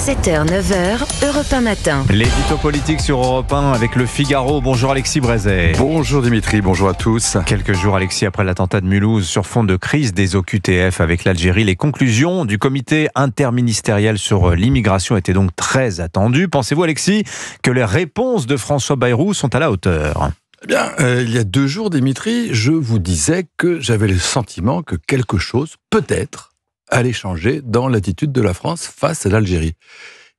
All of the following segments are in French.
7h, 9h, Europe 1 matin. L'édito politique sur Europe 1 avec Le Figaro. Bonjour Alexis Brézet. Bonjour Dimitri, bonjour à tous. Quelques jours Alexis après l'attentat de Mulhouse sur fond de crise des OQTF avec l'Algérie. Les conclusions du comité interministériel sur l'immigration étaient donc très attendues. Pensez-vous Alexis que les réponses de François Bayrou sont à la hauteur ? Eh bien, il y a 2 jours Dimitri, je vous disais que j'avais le sentiment que quelque chose, peut-être, allait changer dans l'attitude de la France face à l'Algérie.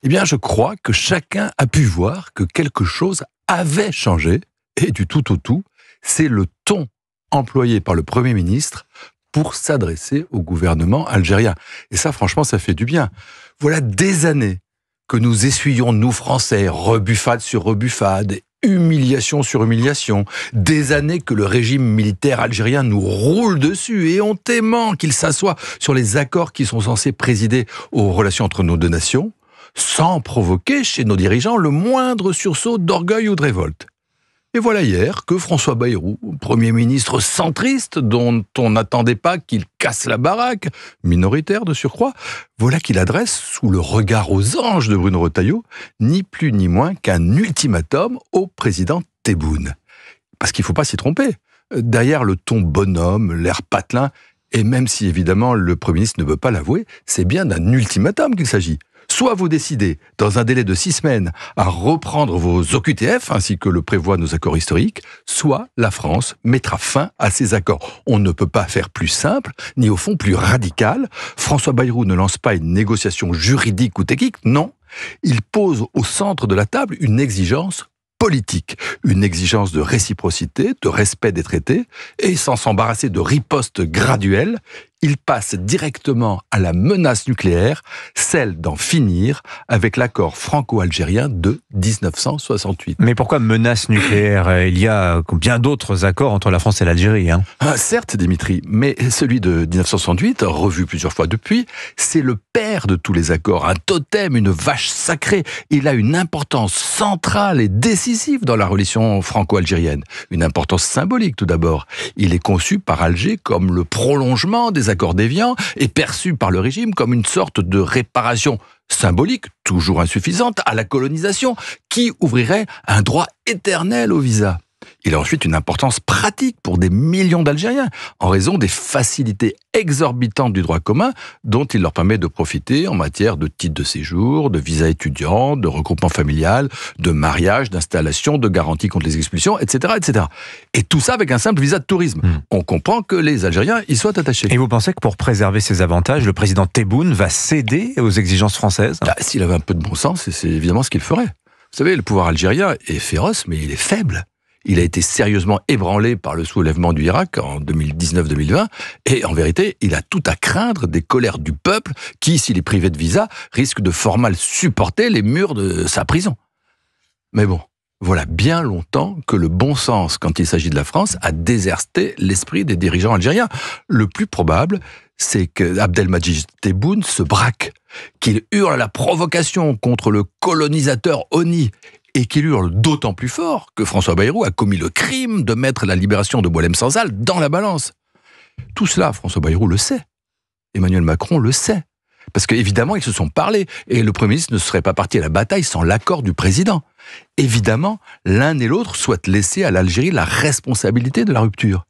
Eh bien, je crois que chacun a pu voir que quelque chose avait changé, et du tout au tout, c'est le ton employé par le Premier ministre pour s'adresser au gouvernement algérien. Et ça, franchement, ça fait du bien. Voilà des années que nous essuyons, nous Français, rebuffade sur rebuffade, humiliation sur humiliation, des années que le régime militaire algérien nous roule dessus et on aimant qu'il s'assoie sur les accords qui sont censés présider aux relations entre nos deux nations, sans provoquer chez nos dirigeants le moindre sursaut d'orgueil ou de révolte. Et voilà hier que François Bayrou, Premier ministre centriste dont on n'attendait pas qu'il casse la baraque, minoritaire de surcroît, voilà qu'il adresse, sous le regard aux anges de Bruno Retailleau, ni plus ni moins qu'un ultimatum au président Tebboune. Parce qu'il ne faut pas s'y tromper. Derrière le ton bonhomme, l'air patelin, et même si évidemment le Premier ministre ne veut pas l'avouer, c'est bien d'un ultimatum qu'il s'agit. Soit vous décidez, dans un délai de 6 semaines, à reprendre vos OQTF, ainsi que le prévoient nos accords historiques, soit la France mettra fin à ces accords. On ne peut pas faire plus simple, ni au fond plus radical. François Bayrou ne lance pas une négociation juridique ou technique, non. Il pose au centre de la table une exigence politique, une exigence de réciprocité, de respect des traités, et sans s'embarrasser de ripostes graduelles, il passe directement à la menace nucléaire, celle d'en finir avec l'accord franco-algérien de 1968. Mais pourquoi menace nucléaire ? Il y a bien d'autres accords entre la France et l'Algérie. Certes, Dimitri, mais celui de 1968, revu plusieurs fois depuis, c'est le père de tous les accords, un totem, une vache sacrée. Il a une importance centrale et décisive dans la relation franco-algérienne. Une importance symbolique tout d'abord. Il est conçu par Alger comme le prolongement des accords d'Évian et perçu par le régime comme une sorte de réparation symbolique, toujours insuffisante, à la colonisation, qui ouvrirait un droit éternel au visa. Il a ensuite une importance pratique pour des millions d'Algériens, en raison des facilités exorbitantes du droit commun dont il leur permet de profiter en matière de titres de séjour, de visa étudiant, de regroupement familial, de mariage, d'installation, de garantie contre les expulsions, etc., etc. Et tout ça avec un simple visa de tourisme. On comprend que les Algériens y soient attachés. Et vous pensez que pour préserver ces avantages, le président Tebboune va céder aux exigences françaises ? S'il avait un peu de bon sens, c'est évidemment ce qu'il ferait. Vous savez, le pouvoir algérien est féroce, mais il est faible. Il a été sérieusement ébranlé par le soulèvement du Irak en 2019-2020 et en vérité, il a tout à craindre des colères du peuple qui, s'il est privé de visa, risque de fort mal supporter les murs de sa prison. Mais bon, voilà bien longtemps que le bon sens, quand il s'agit de la France, a déserté l'esprit des dirigeants algériens. Le plus probable, c'est qu'Abdelmadjid Tebboune se braque, qu'il hurle à la provocation contre le colonisateur honni, et qu'il hurle d'autant plus fort que François Bayrou a commis le crime de mettre la libération de Boualem Sansal dans la balance. Tout cela, François Bayrou le sait. Emmanuel Macron le sait. Parce qu'évidemment, ils se sont parlé, et le Premier ministre ne serait pas parti à la bataille sans l'accord du président. Évidemment, l'un et l'autre souhaitent laisser à l'Algérie la responsabilité de la rupture.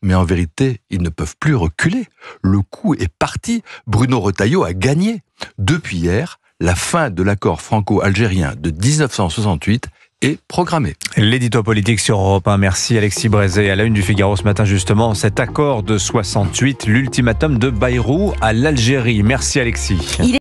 Mais en vérité, ils ne peuvent plus reculer. Le coup est parti. Bruno Retailleau a gagné. Depuis hier, la fin de l'accord franco-algérien de 1968 est programmée. L'édito politique sur Europe 1. Merci Alexis Brézet. À la une du Figaro ce matin justement, cet accord de 68, l'ultimatum de Bayrou à l'Algérie. Merci Alexis.